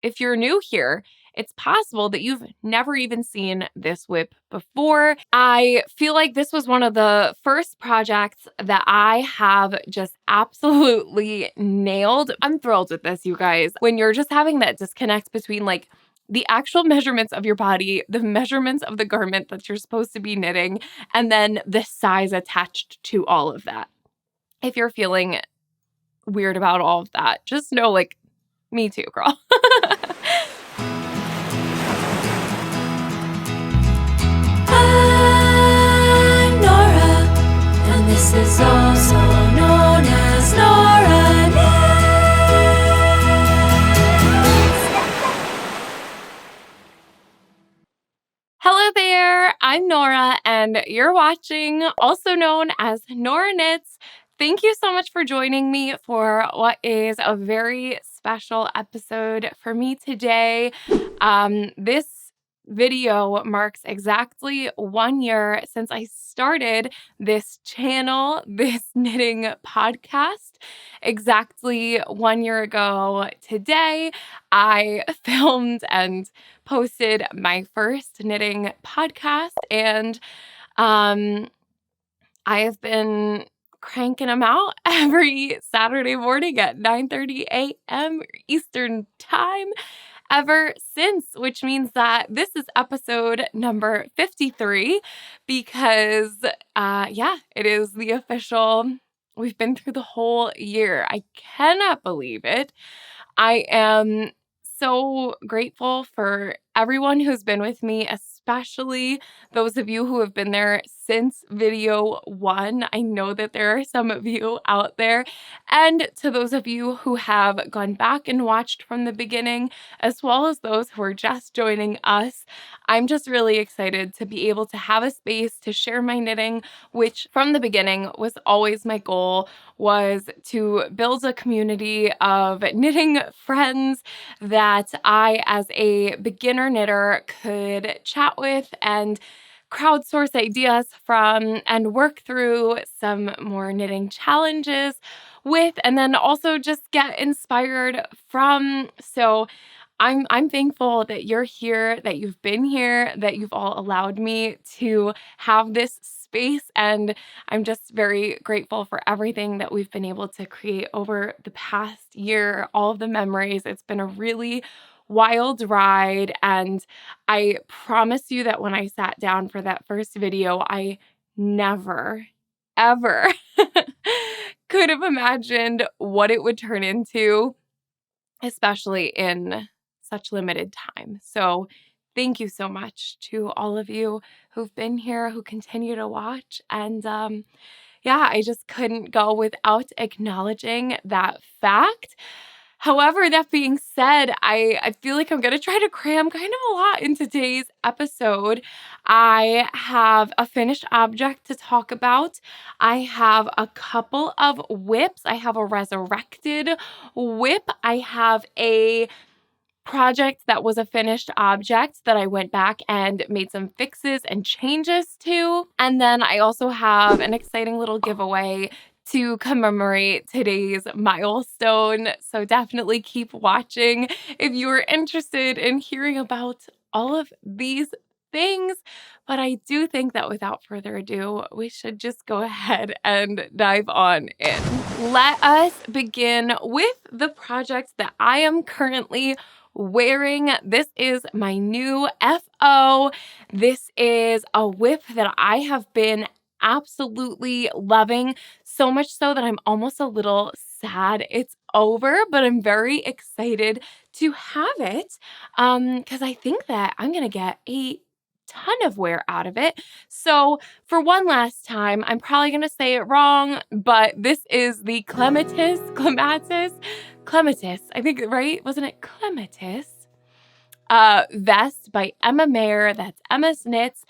if you're new here, it's possible that you've never even seen this whip before. I feel like this was one of the first projects that I have just absolutely nailed. I'm thrilled with this, you guys. When you're just having that disconnect between like the actual measurements of your body, the measurements of the garment that you're supposed to be knitting, and then the size attached to all of that. If you're feeling weird about all of that, just know, like, me too, girl. I'm Nora, and this is also known as Nora Knits. Hello there, I'm Nora, and you're watching, also known as Nora Knits. Thank you so much for joining me for what is a very special episode for me today. This video marks exactly 1 year since I started this channel, this knitting podcast. Exactly 1 year ago today, I filmed and posted my first knitting podcast, and I have been cranking them out every Saturday morning at 9:30 a.m. Eastern Time ever since, which means that this is episode number 53 because, it is the official, we've been through the whole year. I cannot believe it. I am so grateful for everyone who's been with me, especially those of you who have been there since video 1. I know that there are some of you out there. And to those of you who have gone back and watched from the beginning, as well as those who are just joining us, I'm just really excited to be able to have a space to share my knitting, which from the beginning was always my goal, was to build a community of knitting friends that I, as a beginner knitter, could chat with and crowdsource ideas from and work through some more knitting challenges with, and then also just get inspired from. So I'm thankful that you're here, that you've been here, that you've all allowed me to have this space, and I'm just very grateful for everything that we've been able to create over the past year, all of the memories. It's been a really wild ride, and I promise you that when I sat down for that first video, I never, ever could have imagined what it would turn into, especially in such limited time. So thank you so much to all of you who've been here, who continue to watch. And I just couldn't go without acknowledging that fact. However, that being said, I feel like I'm going to try to cram kind of a lot in today's episode. I have a finished object to talk about. I have a couple of whips. I have a resurrected whip. I have a project that was a finished object that I went back and made some fixes and changes to. And then I also have an exciting little giveaway to commemorate today's milestone. So definitely keep watching if you are interested in hearing about all of these things. But I do think that without further ado, we should just go ahead and dive on in. Let us begin with the project that I am currently wearing. This is my new FO. This is a whip that I have been absolutely loving, so much so that I'm almost a little sad it's over, but I'm very excited to have it because I think that I'm gonna get a ton of wear out of it. So for one last time, I'm probably gonna say it wrong, but this is the Clematis, I think, right? Wasn't it Clematis? Vest by Emma Mayer. That's Emma's Knits.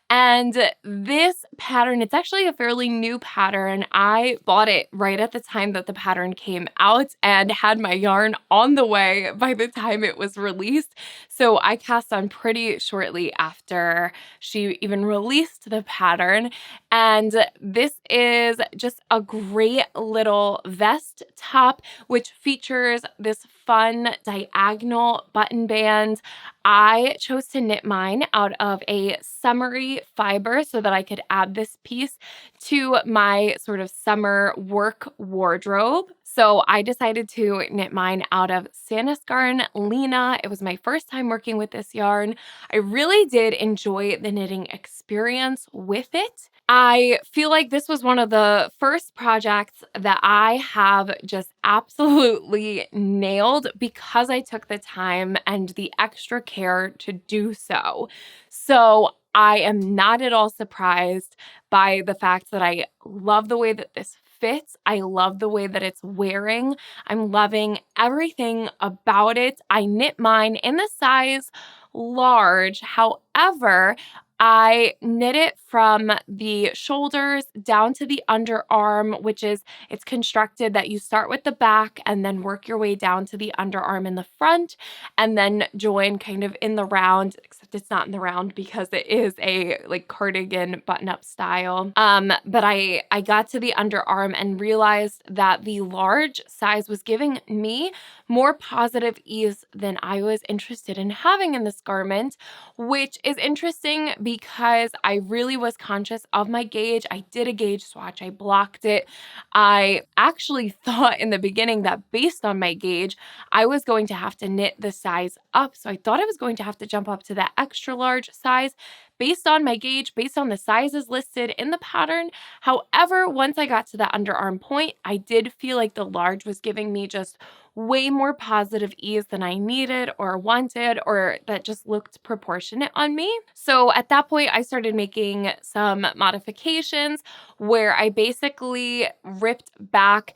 And this pattern, it's actually a fairly new pattern. I bought it right at the time that the pattern came out and had my yarn on the way by the time it was released. So I cast on pretty shortly after she even released the pattern. And this is just a great little vest top, which features this fun diagonal button band. I chose to knit mine out of a summery fiber so that I could add this piece to my sort of summer work wardrobe. So I decided to knit mine out of Sanasgarn Lena. It was my first time working with this yarn. I really did enjoy the knitting experience with it. I feel like this was one of the first projects that I have just absolutely nailed because I took the time and the extra care to do so. So I am not at all surprised by the fact that I love the way that this fits. I love the way that it's wearing. I'm loving everything about it. I knit mine in the size large. However, I knit it from the shoulders down to the underarm, which is it's constructed that you start with the back and then work your way down to the underarm in the front and then join kind of in the round, except it's not in the round because it is a like cardigan button-up style. But I got to the underarm and realized that the large size was giving me more positive ease than I was interested in having in this garment, which is interesting because I really was conscious of my gauge. I did a gauge swatch, I blocked it. I actually thought in the beginning that based on my gauge, I was going to have to knit the size up. So I thought I was going to have to jump up to that extra large size based on my gauge, based on the sizes listed in the pattern. However, once I got to the underarm point, I did feel like the large was giving me just way more positive ease than I needed or wanted, or that just looked proportionate on me. So at that point, I started making some modifications where I basically ripped back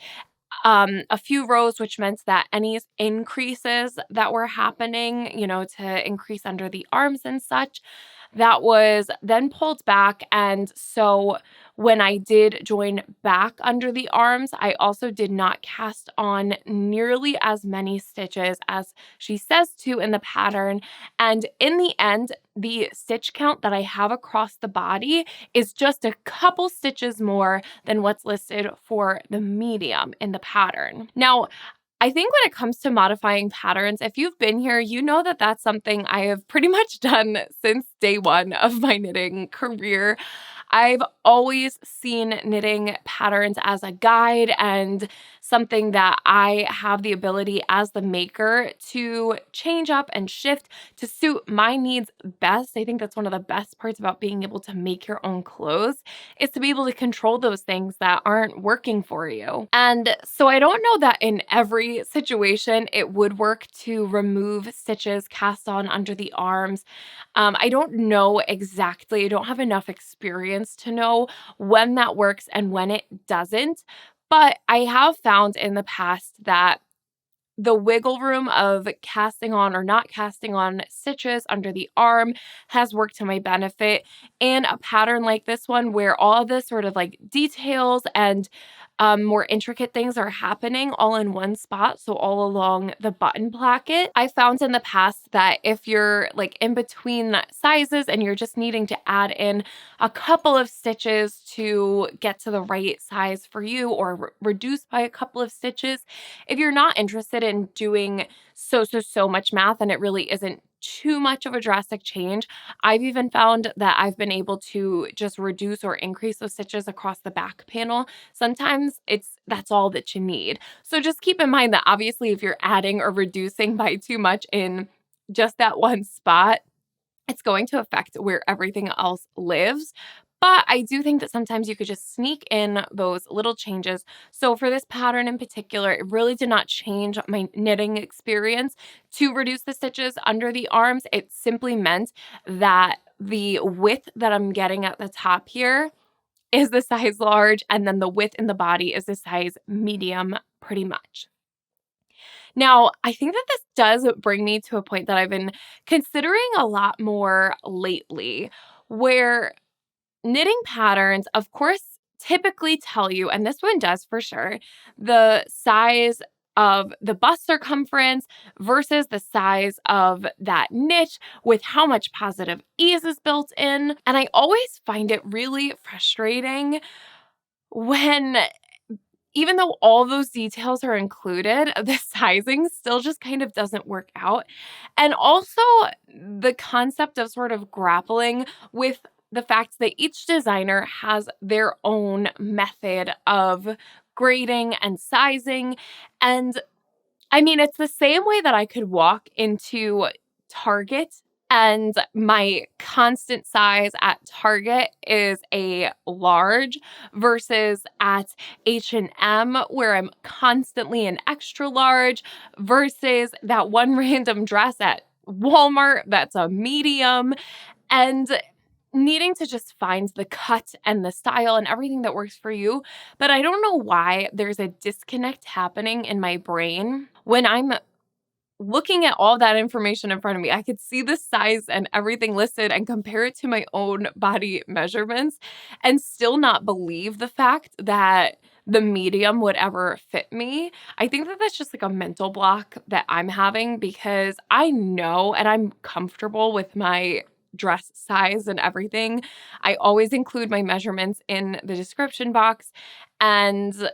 a few rows, which meant that any increases that were happening, to increase under the arms and such, that was then pulled back. And so when I did join back under the arms, I also did not cast on nearly as many stitches as she says to in the pattern. And in the end, the stitch count that I have across the body is just a couple stitches more than what's listed for the medium in the pattern. Now, I think when it comes to modifying patterns, if you've been here, you know that that's something I have pretty much done since day one of my knitting career. I've always seen knitting patterns as a guide and something that I have the ability as the maker to change up and shift to suit my needs best. I think that's one of the best parts about being able to make your own clothes is to be able to control those things that aren't working for you. And so I don't know that in every situation it would work to remove stitches cast on under the arms. I don't know exactly. I don't have enough experience to know when that works and when it doesn't. But I have found in the past that the wiggle room of casting on or not casting on stitches under the arm has worked to my benefit in a pattern like this one where all the sort of like details and more intricate things are happening all in one spot. So all along the button placket, I found in the past that if you're like in between sizes and you're just needing to add in a couple of stitches to get to the right size for you or reduce by a couple of stitches, if you're not interested in doing so much math and it really isn't too much of a drastic change, I've even found that I've been able to just reduce or increase those stitches across the back panel. Sometimes that's all that you need. So just keep in mind that obviously if you're adding or reducing by too much in just that one spot, it's going to affect where everything else lives. But I do think that sometimes you could just sneak in those little changes. So for this pattern in particular, it really did not change my knitting experience to reduce the stitches under the arms. It simply meant that the width that I'm getting at the top here is the size large, and then the width in the body is the size medium, pretty much. Now, I think that this does bring me to a point that I've been considering a lot more lately, where knitting patterns, of course, typically tell you, and this one does for sure, the size of the bust circumference versus the size of that niche with how much positive ease is built in. And I always find it really frustrating when, even though all those details are included, the sizing still just kind of doesn't work out. And also the concept of sort of grappling with the fact that each designer has their own method of grading and sizing. And I mean, it's the same way that I could walk into Target and my constant size at Target is a large versus at H&M where I'm constantly an extra large versus that one random dress at Walmart that's a medium, and needing to just find the cut and the style and everything that works for you. But I don't know why there's a disconnect happening in my brain when I'm looking at all that information in front of me. I could see the size and everything listed and compare it to my own body measurements and still not believe the fact that the medium would ever fit me. I think that that's just like a mental block that I'm having because I know and I'm comfortable with my dress size and everything. I always include my measurements in the description box, and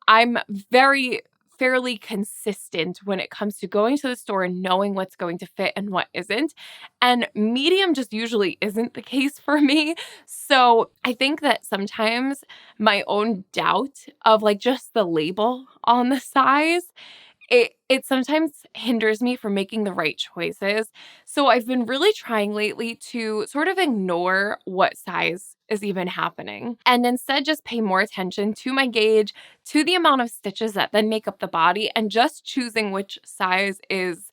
I'm very fairly consistent when it comes to going to the store and knowing what's going to fit and what isn't. And medium just usually isn't the case for me. So I think that sometimes my own doubt of like just the label on the size, it sometimes hinders me from making the right choices. So I've been really trying lately to sort of ignore what size is even happening and instead just pay more attention to my gauge, to the amount of stitches that then make up the body, and just choosing which size is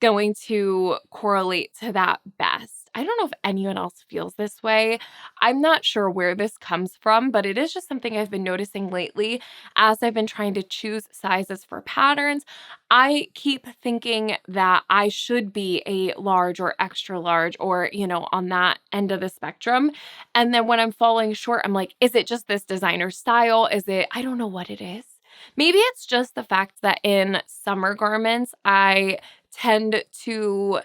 going to correlate to that best. I don't know if anyone else feels this way. I'm not sure where this comes from, but it is just something I've been noticing lately as I've been trying to choose sizes for patterns. I keep thinking that I should be a large or extra large or, on that end of the spectrum. And then when I'm falling short, I'm like, is it just this designer style? I don't know what it is. Maybe it's just the fact that in summer garments, I tend to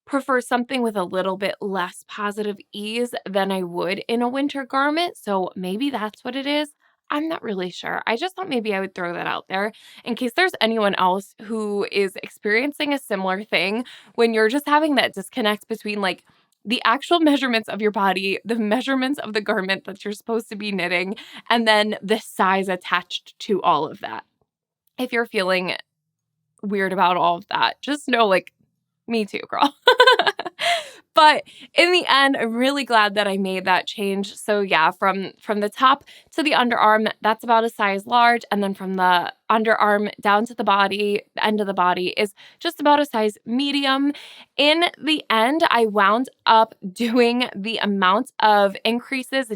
prefer something with a little bit less positive ease than I would in a winter garment. So maybe that's what it is. I'm not really sure. I just thought maybe I would throw that out there in case there's anyone else who is experiencing a similar thing when you're just having that disconnect between like the actual measurements of your body, the measurements of the garment that you're supposed to be knitting, and then the size attached to all of that. If you're feeling weird about all of that, just know, like, me too, girl. But in the end, I'm really glad that I made that change. So yeah, from the top to the underarm, that's about a size large. And then from the underarm down to the body, the end of the body is just about a size medium. In the end, I wound up doing the amount of increases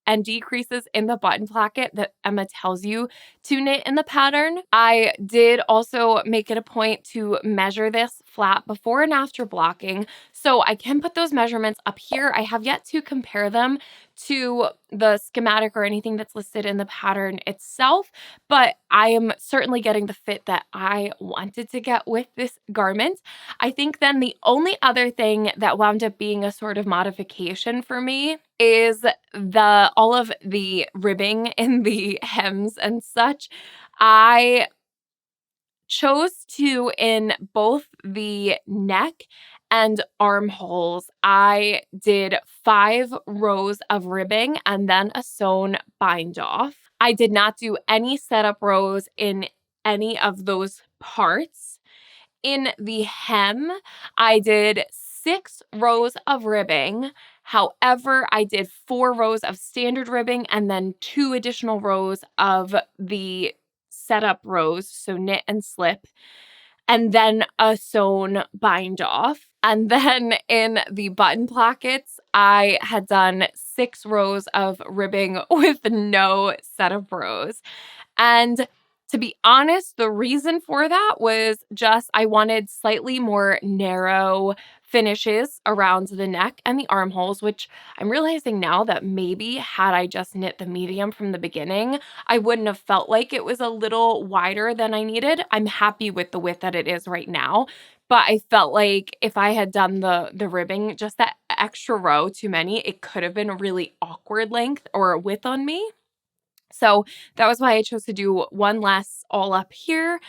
and decreases in the button placket that Emma tells you to knit in the pattern. I did also make it a point to measure this flat before and after blocking, so I can put those measurements up here. I have yet to compare them to the schematic or anything that's listed in the pattern itself, but I am certainly getting the fit that I wanted to get with this garment. I think then the only other thing that wound up being a sort of modification for me is all of the ribbing in the hems and such. I chose to, in both the neck and armholes, I did 5 rows of ribbing and then a sewn bind off. I did not do any setup rows in any of those parts. In the hem, I did 6 rows of ribbing. However, I did 4 rows of standard ribbing and then 2 additional rows of the setup rows, so knit and slip, and then a sewn bind off. And then in the button plackets, I had done 6 rows of ribbing with no setup rows. And To be honest, the reason for that was just I wanted slightly more narrow finishes around the neck and the armholes, which I'm realizing now that maybe had I just knit the medium from the beginning, I wouldn't have felt like it was a little wider than I needed. I'm happy with the width that it is right now, but I felt like if I had done the ribbing just that extra row too many, it could have been a really awkward length or width on me. So that was why I chose to do one less all up here.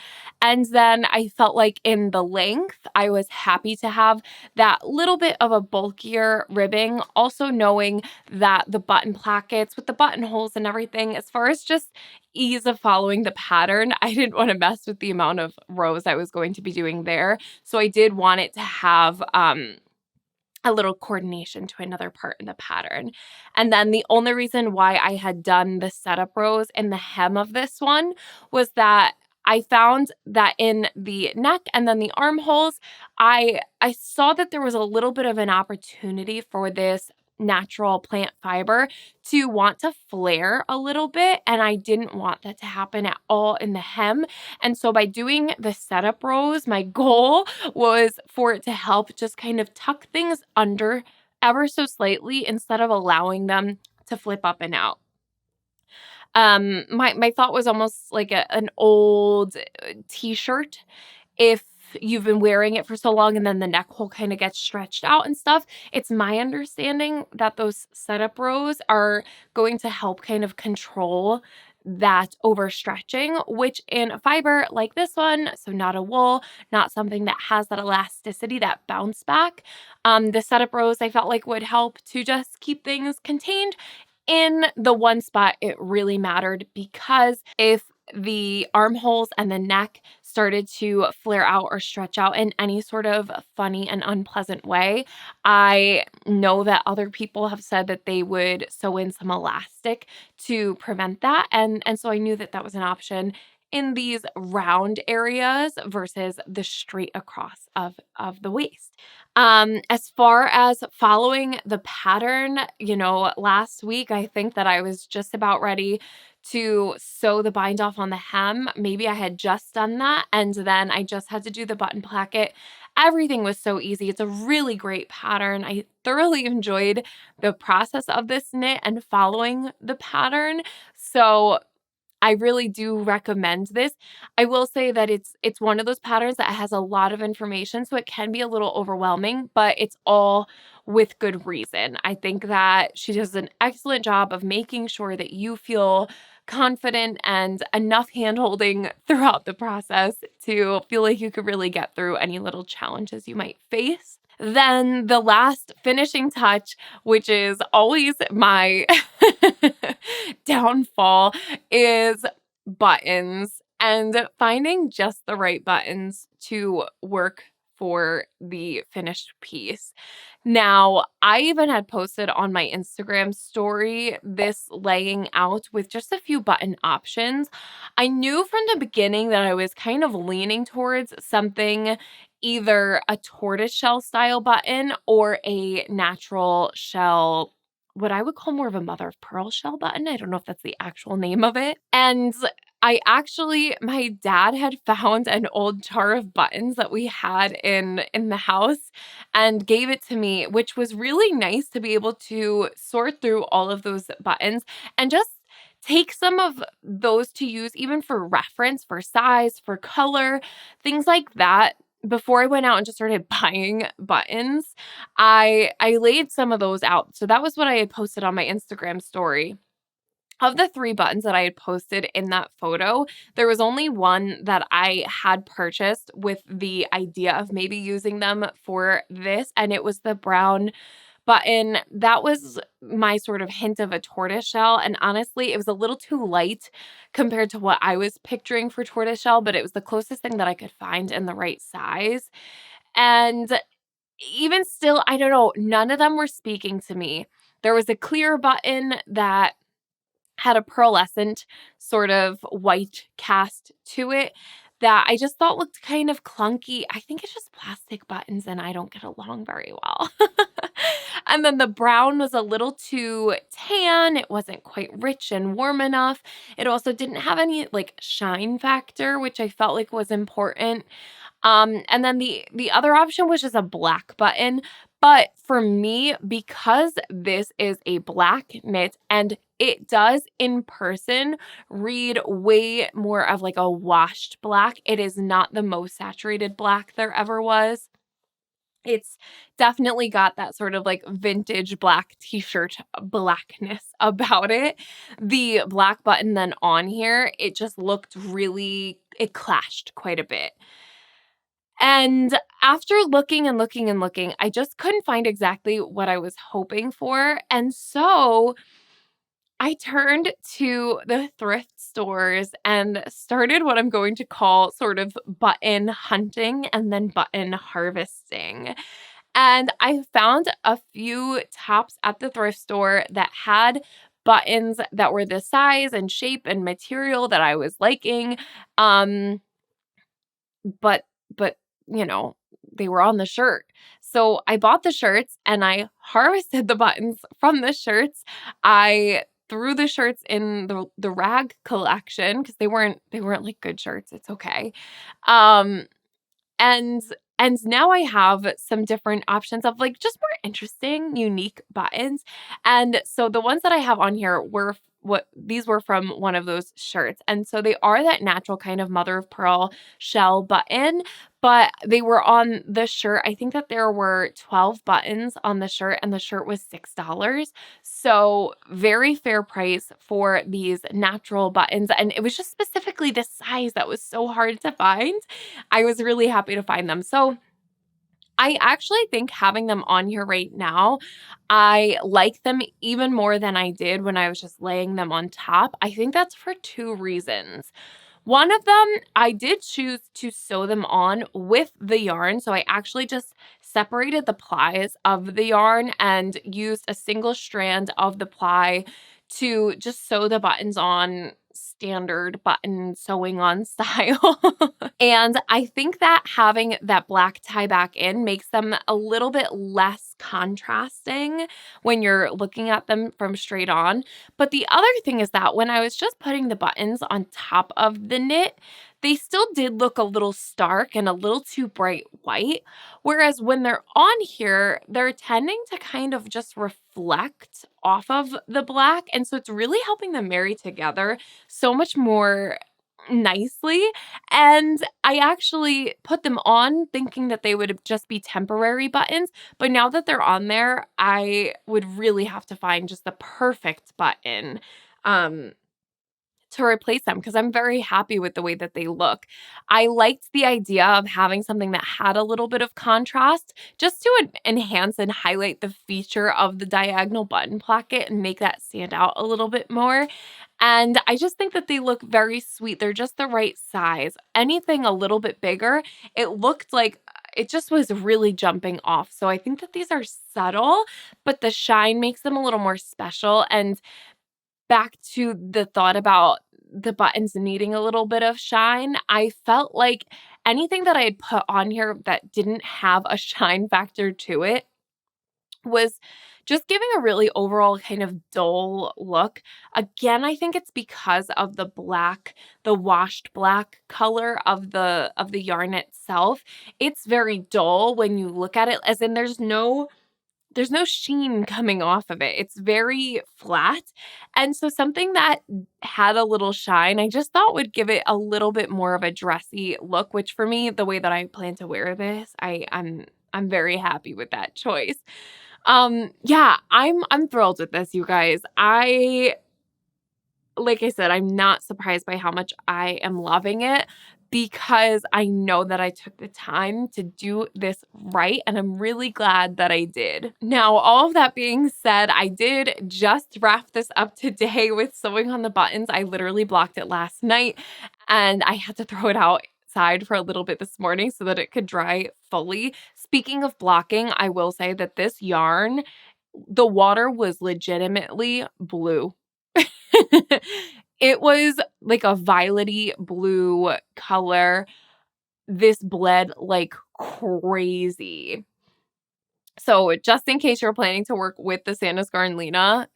And then I felt like in the length, I was happy to have that little bit of a bulkier ribbing. Also knowing that the button plackets with the buttonholes and everything, as far as just ease of following the pattern, I didn't want to mess with the amount of rows I was going to be doing there. So I did want it to have a little coordination to another part in the pattern. And then the only reason why I had done the setup rows in the hem of this one was that I found that in the neck and then the armholes, I saw that there was a little bit of an opportunity for this natural plant fiber to want to flare a little bit, and I didn't want that to happen at all in the hem. And so by doing the setup rows, my goal was for it to help just kind of tuck things under ever so slightly instead of allowing them to flip up and out. My thought was almost like an old t-shirt. If you've been wearing it for so long and then the neck hole kind of gets stretched out and stuff, it's my understanding that those setup rows are going to help kind of control that overstretching, which in a fiber like this one, so not a wool, not something that has that elasticity, that bounce back, the setup rows I felt like would help to just keep things contained in the one spot it really mattered, because if the armholes and the neck started to flare out or stretch out in any sort of funny and unpleasant way, I know that other people have said that they would sew in some elastic to prevent that. And so I knew that that was an option in these round areas versus the straight across of the waist. As far as following the pattern, last week, I think that I was just about ready to sew the bind off on the hem. Maybe I had just done that, and then I just had to do the button placket. Everything was so easy. It's a really great pattern. I thoroughly enjoyed the process of this knit and following the pattern. So I really do recommend this. I will say that it's one of those patterns that has a lot of information, so it can be a little overwhelming, but it's all with good reason. I think that she does an excellent job of making sure that you feel confident and enough handholding throughout the process to feel like you could really get through any little challenges you might face. Then the last finishing touch, which is always my downfall, is buttons and finding just the right buttons to work for the finished piece. Now, I even had posted on my Instagram story this laying out with just a few button options. I knew from the beginning that I was kind of leaning towards something, either a tortoiseshell style button or a natural shell, what I would call more of a mother of pearl shell button. I don't know if that's the actual name of it. And my dad had found an old jar of buttons that we had in the house and gave it to me, which was really nice to be able to sort through all of those buttons and just take some of those to use even for reference, for size, for color, things like that. Before I went out and just started buying buttons, I laid some of those out. So that was what I had posted on my Instagram story. Of the 3 buttons that I had posted in that photo, there was only one that I had purchased with the idea of maybe using them for this, and it was the brown button. That was my sort of hint of a tortoiseshell, and honestly, it was a little too light compared to what I was picturing for tortoiseshell, but it was the closest thing that I could find in the right size. And even still, I don't know, none of them were speaking to me. There was a clear button that had a pearlescent sort of white cast to it that I just thought looked kind of clunky. I think it's just plastic buttons and I don't get along very well. And then the brown was a little too tan. It wasn't quite rich and warm enough. It also didn't have any like shine factor, which I felt like was important. And then the other option was just a black button. But for me, because this is a black knit and it does in person read way more of like a washed black, it is not the most saturated black there ever was. It's definitely got that sort of like vintage black t-shirt blackness about it. The black button then on here, it just looked really, it clashed quite a bit. And after looking and looking and looking, I just couldn't find exactly what I was hoping for. And so I turned to the thrift stores and started what I'm going to call sort of button hunting and then button harvesting. And I found a few tops at the thrift store that had buttons that were the size and shape and material that I was liking. Um, but but you know, they were on the shirt. So I bought the shirts and I harvested the buttons from the shirts. I threw the shirts in the rag collection because they weren't like good shirts. It's okay. Um and and now I have some different options of like just more interesting, unique buttons. And so the ones that I have on here were what these were from one of those shirts. And so they are that natural kind of mother of pearl shell button, but they were on the shirt. I think that there were 12 buttons on the shirt and the shirt was $6. So very fair price for these natural buttons. And it was just specifically the size that was so hard to find. I was really happy to find them. So I actually think having them on here right now, I like them even more than I did when I was just laying them on top. I think that's for two reasons. One of them, I did choose to sew them on with the yarn. So I actually just separated the plies of the yarn and used a single strand of the ply to just sew the buttons on standard button sewing on style. And I think that having that black tie back in makes them a little bit less contrasting when you're looking at them from straight on. But the other thing is that when I was just putting the buttons on top of the knit, they still did look a little stark and a little too bright white. Whereas when they're on here, they're tending to kind of just reflect off of the black. And so it's really helping them marry together so much more nicely. And I actually put them on thinking that they would just be temporary buttons. But now that they're on there, I would really have to find just the perfect button. To replace them because I'm very happy with the way that they look. I liked the idea of having something that had a little bit of contrast just to enhance and highlight the feature of the diagonal button placket and make that stand out a little bit more. And I just think that they look very sweet. They're just the right size. Anything a little bit bigger, it looked like it just was really jumping off. So I think that these are subtle, but the shine makes them a little more special. And back to the thought about the buttons needing a little bit of shine, I felt like anything that I had put on here that didn't have a shine factor to it was just giving a really overall kind of dull look. Again, I think it's because of the black, the washed black color of the yarn itself. It's very dull when you look at it, as in there's no sheen coming off of it. It's very flat. And so something that had a little shine, I just thought would give it a little bit more of a dressy look, which for me, the way that I plan to wear this, I'm very happy with that choice. Yeah, I'm thrilled with this, you guys. Like I said, I'm not surprised by how much I am loving it because I know that I took the time to do this right, and I'm really glad that I did. Now, all of that being said, I did just wrap this up today with sewing on the buttons. I literally blocked it last night, and I had to throw it outside for a little bit this morning so that it could dry fully. Speaking of blocking, I will say that this yarn, the water was legitimately blue. It was like a violety blue color. This bled like crazy. So just in case you're planning to work with the Santa Scarlina,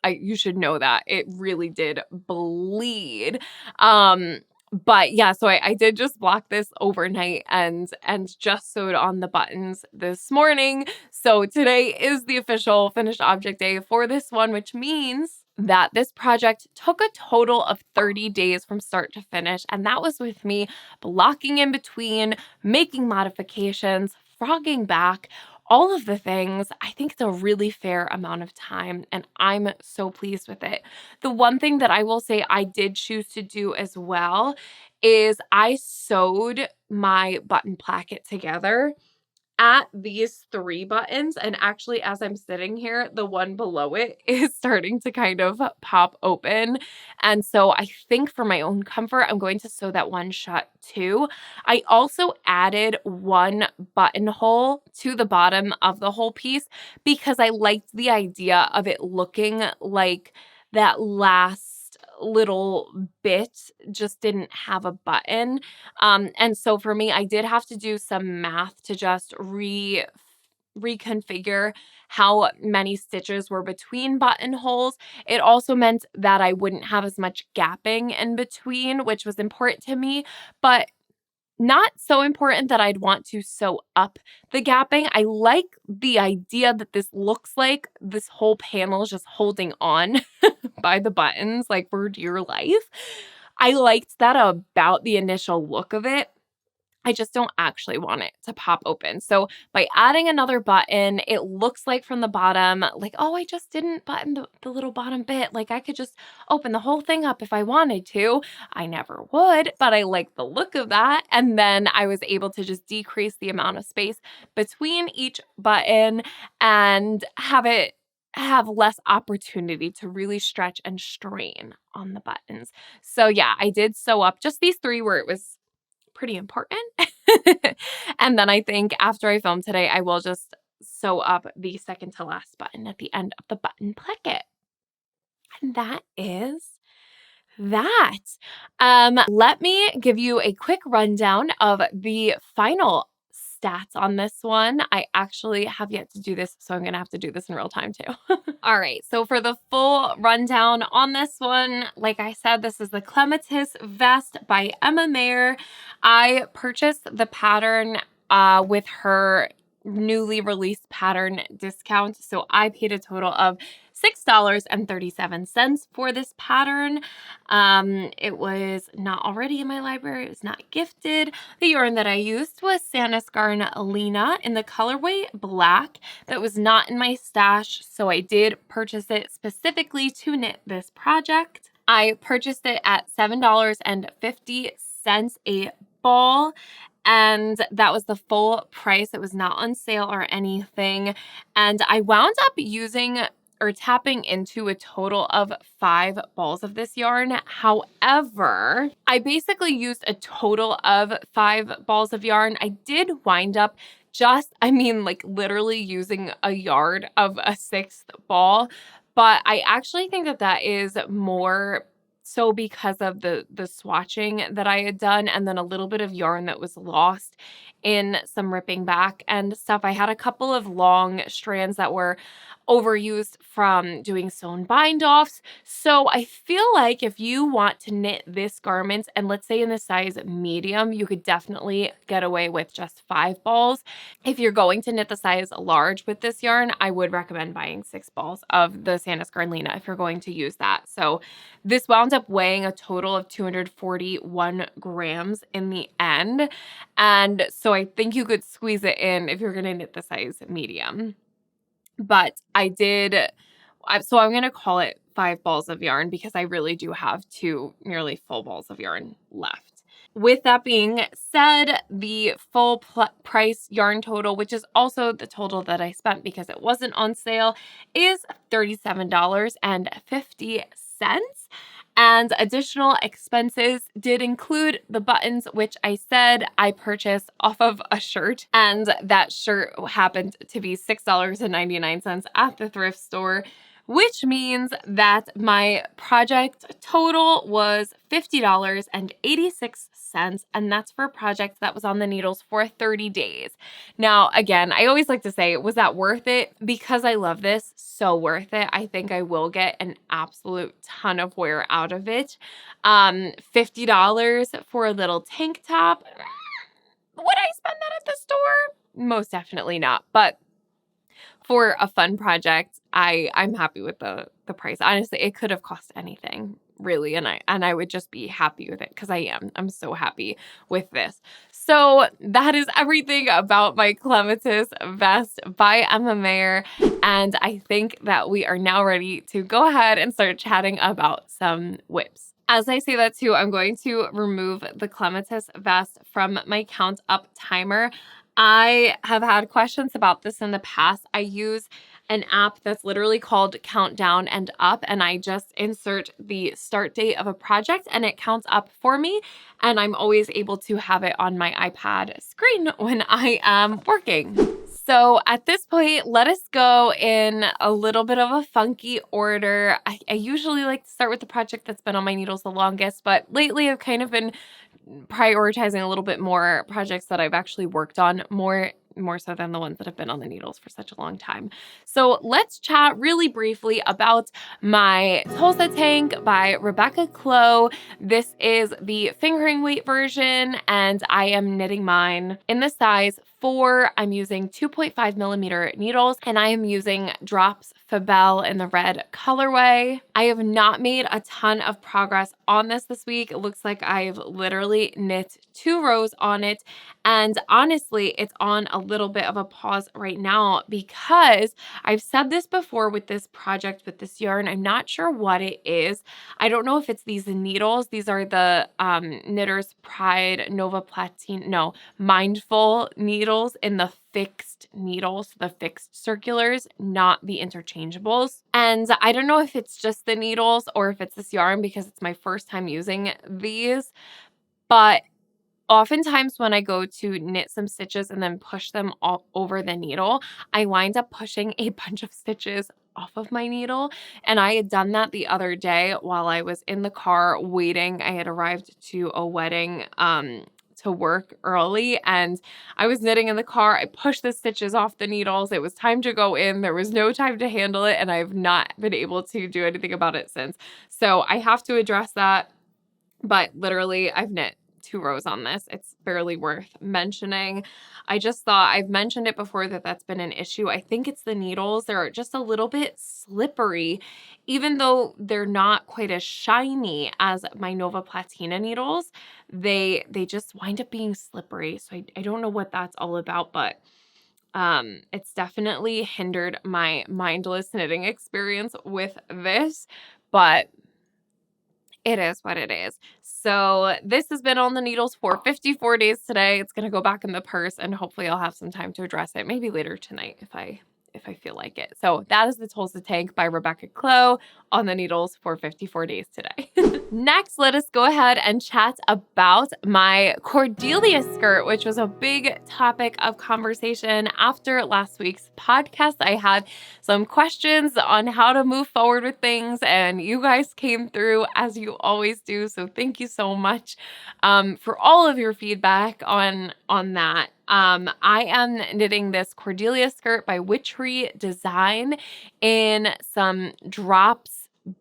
you should know that it really did bleed. Um, but yeah, so I did just block this overnight and just sewed on the buttons this morning. So today is the official finished object day for this one, which means that this project took a total of 30 days from start to finish. And that was with me blocking in between, making modifications, frogging back, all of the things. I think it's a really fair amount of time, and I'm so pleased with it. The one thing that I will say I did choose to do as well is I sewed my button placket together at these 3 buttons, and actually as I'm sitting here, the one below it is starting to kind of pop open, and so I think for my own comfort, I'm going to sew that one shut too. I also added 1 buttonhole to the bottom of the whole piece because I liked the idea of it looking like that last little bit just didn't have a button. And so for me, I did have to do some math to just reconfigure how many stitches were between buttonholes. It also meant that I wouldn't have as much gapping in between, which was important to me, but not so important that I'd want to sew up the gapping. I like the idea that this looks like this whole panel is just holding on by the buttons, like for dear life. I liked that about the initial look of it. I just don't actually want it to pop open. So by adding another button, it looks like from the bottom, like, oh, I just didn't button the little bottom bit. Like I could just open the whole thing up if I wanted to. I never would, but I like the look of that. And then I was able to just decrease the amount of space between each button and have less opportunity to really stretch and strain on the buttons. So yeah, I did sew up just these 3 where it was pretty important. And then I think after I film today, I will just sew up the second to last button at the end of the button placket. And that is that. Let me give you a quick rundown of the final stats on this one. I actually have yet to do this, so I'm gonna have to do this in real time too. All right, so for the full rundown on this one, like I said, this is the Clematis vest by Emma Mayer. I purchased the pattern with her newly released pattern discount, so I paid a total of $6.37 for this pattern. It was not already in my library. It was not gifted. The yarn that I used was Santa Scarlina in the colorway black. That was not in my stash, so I did purchase it specifically to knit this project. I purchased it at $7.50 a ball, and that was the full price. It was not on sale or anything. And I wound up using or tapping into a total of 5 balls of this yarn. However, I basically used a total of 5 balls of yarn. I did wind up like literally using a yard of a 6th ball, but I actually think that that is more so because of the swatching that I had done, and then a little bit of yarn that was lost in some ripping back and stuff. I had a couple of long strands that were overused from doing sewn bind offs. So I feel like if you want to knit this garment, and let's say in the size medium, you could definitely get away with just 5 balls. If you're going to knit the size large with this yarn, I would recommend buying 6 balls of the Santa Scarlina if you're going to use that. So this wound up weighing a total of 241 grams in the end. And so I think you could squeeze it in if you're going to knit the size medium. But I'm going to call it 5 balls of yarn because I really do have 2 nearly full balls of yarn left. With that being said, the full price yarn total, which is also the total that I spent because it wasn't on sale, is $37.50. And additional expenses did include the buttons, which I said I purchased off of a shirt. And that shirt happened to be $6.99 at the thrift store, which means that my project total was $50.86. And that's for a project that was on the needles for 30 days. Now, again, I always like to say, was that worth it? Because I love this, so worth it. I think I will get an absolute ton of wear out of it. $50 for a little tank top. Would I spend that at the store? Most definitely not. But for a fun project, I'm happy with the price. Honestly, it could have cost anything, really, and I would just be happy with it because I'm so happy with this. So that is everything about my Clematis vest by Emma Mayer, and I think that we are now ready to go ahead and start chatting about some whips. As I say that too, I'm going to remove the Clematis vest from my count up timer. I have had questions about this in the past. I use an app that's literally called Countdown and Up, and I just insert the start date of a project and it counts up for me. And I'm always able to have it on my iPad screen when I am working. So at this point, let us go in a little bit of a funky order. I usually like to start with the project that's been on my needles the longest, but lately I've kind of been prioritizing a little bit more projects that I've actually worked on more so than the ones that have been on the needles for such a long time. So let's chat really briefly about my Tolsta tank by Rebecca Clow. This is the fingering weight version, and I am knitting mine in the size 4. I'm using 2.5 millimeter needles, and I am using Drops Fabelle in the red colorway. I have not made a ton of progress on this week. It looks like I've literally knit 2 rows on it, and honestly, it's on a little bit of a pause right now because I've said this before with this project, with this yarn. I'm not sure what it is. I don't know if it's these needles. These are the Knitter's Pride Nova Platine, no, Mindful needles in the fixed needles, the fixed circulars, not the interchangeables. And I don't know if it's just the needles or if it's this yarn because it's my first time using these, but oftentimes when I go to knit some stitches and then push them all over the needle, I wind up pushing a bunch of stitches off of my needle. And I had done that the other day while I was in the car waiting. I had arrived to a wedding to work early, and I was knitting in the car. I pushed the stitches off the needles. It was time to go in. There was no time to handle it, and I've not been able to do anything about it since. So I have to address that. But literally, I've knit 2 rows on this. It's barely worth mentioning. I just thought, I've mentioned it before that that's been an issue. I think it's the needles. They're just a little bit slippery, even though they're not quite as shiny as my Nova Platina needles. They just wind up being slippery. So I don't know what that's all about, but it's definitely hindered my mindless knitting experience with this, but it is what it is. So this has been on the needles for 54 days today. It's going to go back in the purse, and hopefully I'll have some time to address it, maybe later tonight if I feel like it. So that is the Tolsta Tank by Rebecca Clow on the needles for 54 days today. Next, let us go ahead and chat about my Cordelia skirt, which was a big topic of conversation after last week's podcast. I had some questions on how to move forward with things, and you guys came through as you always do. So thank you so much for all of your feedback on that. I am knitting this Cordelia skirt by Witchery Design in some Drops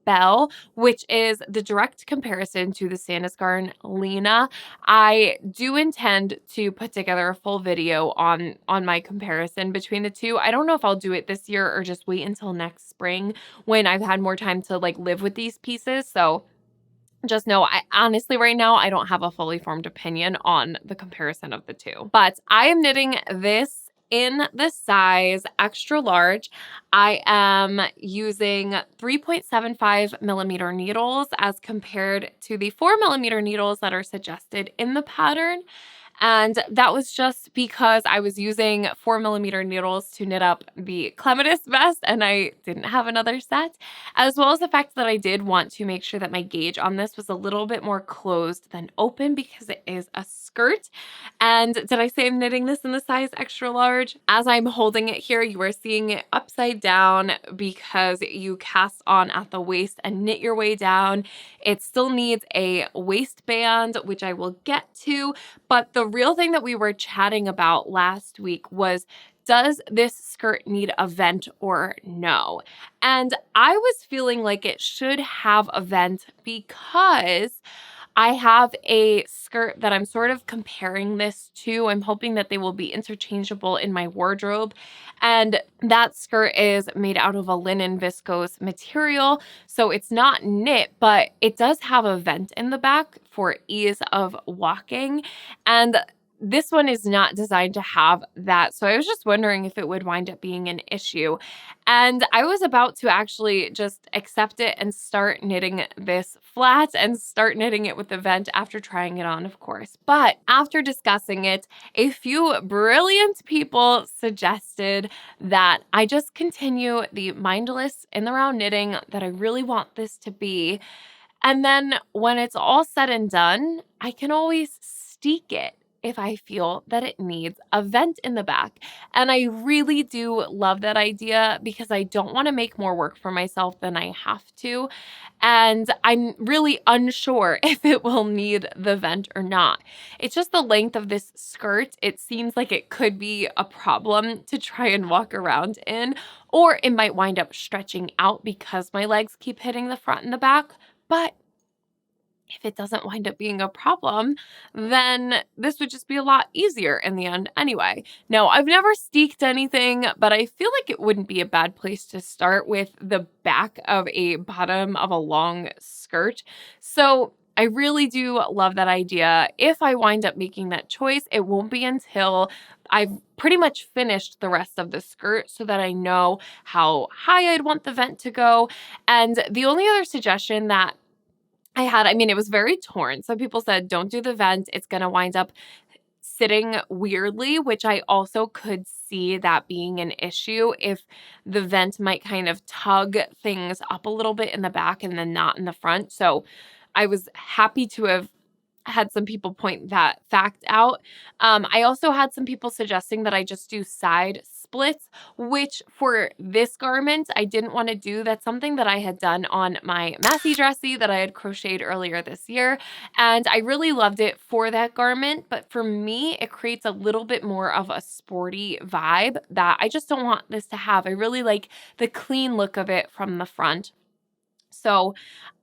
Belle, which is the direct comparison to the Sandisgarn Lena. I do intend to put together a full video on my comparison between the two. I don't know if I'll do it this year or just wait until next spring when I've had more time to live with these pieces. So just know, I honestly right now, I don't have a fully formed opinion on the comparison of the two. But I am knitting this in the size extra large. I am using 3.75 millimeter needles as compared to the 4 millimeter needles that are suggested in the pattern. And that was just because I was using 4mm needles to knit up the Clematis vest and I didn't have another set, as well as the fact that I did want to make sure that my gauge on this was a little bit more closed than open because it is a skirt. And did I say I'm knitting this in the size extra large? As I'm holding it here, you are seeing it upside down because you cast on at the waist and knit your way down. It still needs a waistband, which I will get to. But the real thing that we were chatting about last week was, does this skirt need a vent or no? And I was feeling like it should have a vent because I have a skirt that I'm sort of comparing this to. I'm hoping that they will be interchangeable in my wardrobe. And that skirt is made out of a linen viscose material. So it's not knit, but it does have a vent in the back for ease of walking. And this one is not designed to have that. So I was just wondering if it would wind up being an issue. And I was about to actually just accept it and start knitting this flat and start knitting it with the vent after trying it on, of course. But after discussing it, a few brilliant people suggested that I just continue the mindless in the round knitting that I really want this to be. And then when it's all said and done, I can always steek it if I feel that it needs a vent in the back. And I really do love that idea because I don't want to make more work for myself than I have to. And I'm really unsure if it will need the vent or not. It's just the length of this skirt. It seems like it could be a problem to try and walk around in, or it might wind up stretching out because my legs keep hitting the front and the back. But if it doesn't wind up being a problem, then this would just be a lot easier in the end anyway. Now, I've never steeked anything, but I feel like it wouldn't be a bad place to start with the back of a bottom of a long skirt. So I really do love that idea. If I wind up making that choice, it won't be until I've pretty much finished the rest of the skirt so that I know how high I'd want the vent to go. And the only other suggestion that I had, I mean, it was very torn. Some people said, don't do the vent. It's going to wind up sitting weirdly, which I also could see that being an issue if the vent might kind of tug things up a little bit in the back and then not in the front. So I was happy to have had some people point that fact out. I also had some people suggesting that I just do side splits, which for this garment, I didn't want to do. That's something that I had done on my Massey dressy that I had crocheted earlier this year. And I really loved it for that garment. But for me, it creates a little bit more of a sporty vibe that I just don't want this to have. I really like the clean look of it from the front. So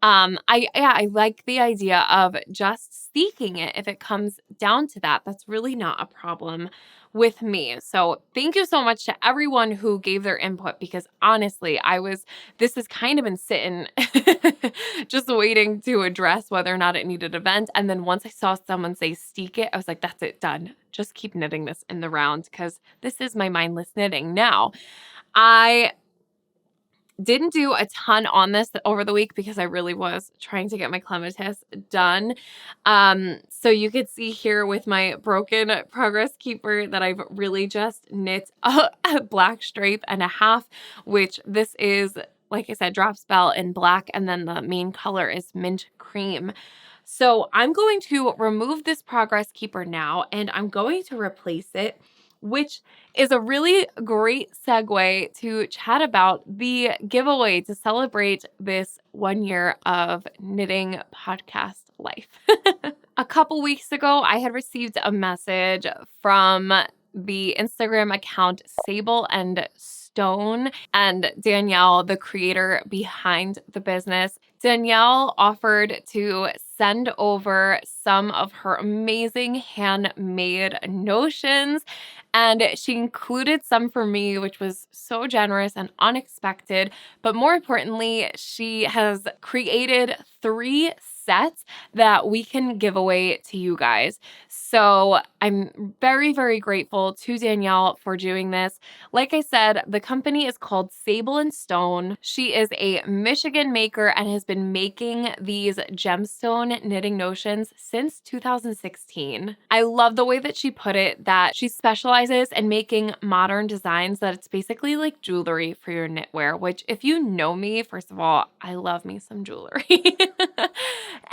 I like the idea of just steeking it if it comes down to that. That's really not a problem with me. So thank you so much to everyone who gave their input because honestly, this has kind of been sitting just waiting to address whether or not it needed a vent. And then once I saw someone say steek it, I was like, that's it, done. Just keep knitting this in the round because this is my mindless knitting. Now, I didn't do a ton on this over the week because I really was trying to get my Clematis done. So you could see here with my broken progress keeper that I've really just knit a black stripe and a half, which this is, like I said, drop spell in black, and then the main color is mint cream. So I'm going to remove this progress keeper now, and I'm going to replace it, which is a really great segue to chat about the giveaway to celebrate this 1 year of knitting podcast life. A couple weeks ago, I had received a message from the Instagram account Sable and Stone and Danielle, the creator behind the business. Danielle offered to send over some of her amazing handmade notions, and she included some for me, which was so generous and unexpected. But more importantly, she has created 3 sets that we can give away to you guys. So I'm very, very grateful to Danielle for doing this. Like I said, the company is called Sable and Stone. She is a Michigan maker and has been making these gemstone knitting notions since 2016. I love the way that she put it, that she specializes in making modern designs, that it's basically like jewelry for your knitwear, which if you know me, first of all, I love me some jewelry.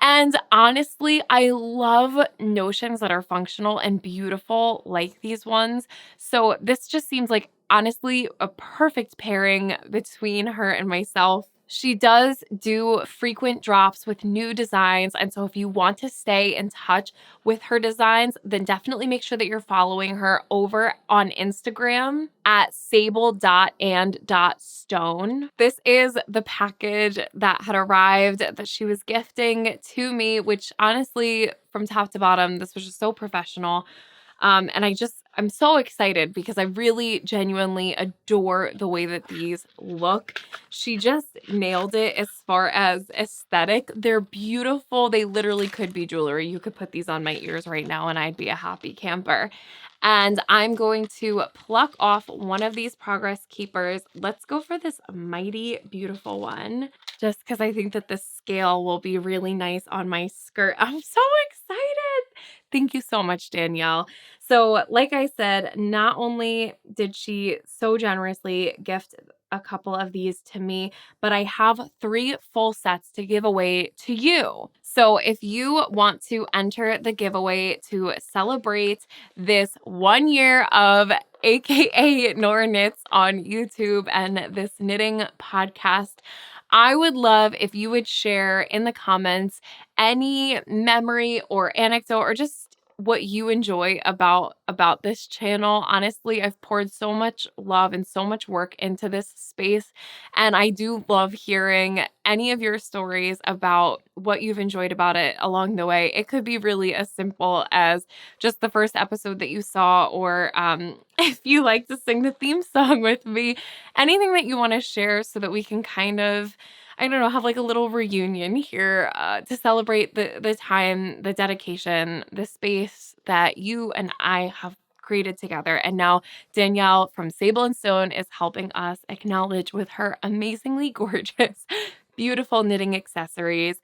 And honestly, I love notions that are functional and beautiful like these ones. So this just seems like honestly a perfect pairing between her and myself. She does do frequent drops with new designs. And so if you want to stay in touch with her designs, then definitely make sure that you're following her over on Instagram at sable.and.stone. This is the package that had arrived that she was gifting to me, which honestly, from top to bottom, this was just so professional. And I'm so excited because I really genuinely adore the way that these look. She just nailed it as far as aesthetic. They're beautiful. They literally could be jewelry. You could put these on my ears right now and I'd be a happy camper. And I'm going to pluck off one of these progress keepers. Let's go for this mighty beautiful one, just because I think that this scale will be really nice on my skirt. I'm so excited. Thank you so much, Danielle. So, like I said, not only did she so generously gift a couple of these to me, but I have 3 full sets to give away to you. So, if you want to enter the giveaway to celebrate this 1 year of AKA Nora Knits on YouTube and this knitting podcast, I would love if you would share in the comments any memory or anecdote or just what you enjoy about this channel. Honestly, I've poured so much love and so much work into this space, and I do love hearing any of your stories about what you've enjoyed about it along the way. It could be really as simple as just the first episode that you saw, or if you like to sing the theme song with me, anything that you want to share so that we can kind of, I don't know, have like a little reunion here to celebrate the time, the dedication, the space that you and I have created together. And now Danielle from Sable and Stone is helping us acknowledge with her amazingly gorgeous, beautiful knitting accessories.